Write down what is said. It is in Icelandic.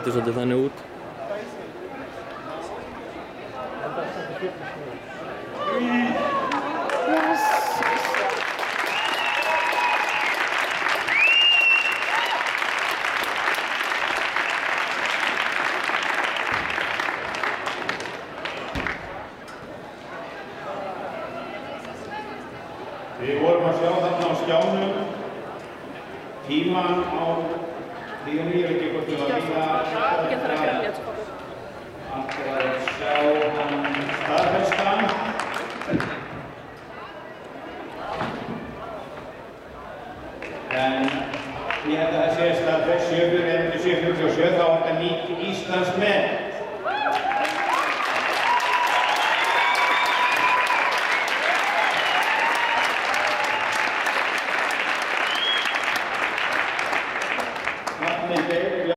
lítur svolítið þannig út. Við vorum að sjá þarna á skjánum tíman á tíðan ég veit ekki hvort við varum að sjá hann staðfestan. En ég held að það sé staðfest 7:47 þá er þetta nýtt Íslandsmet.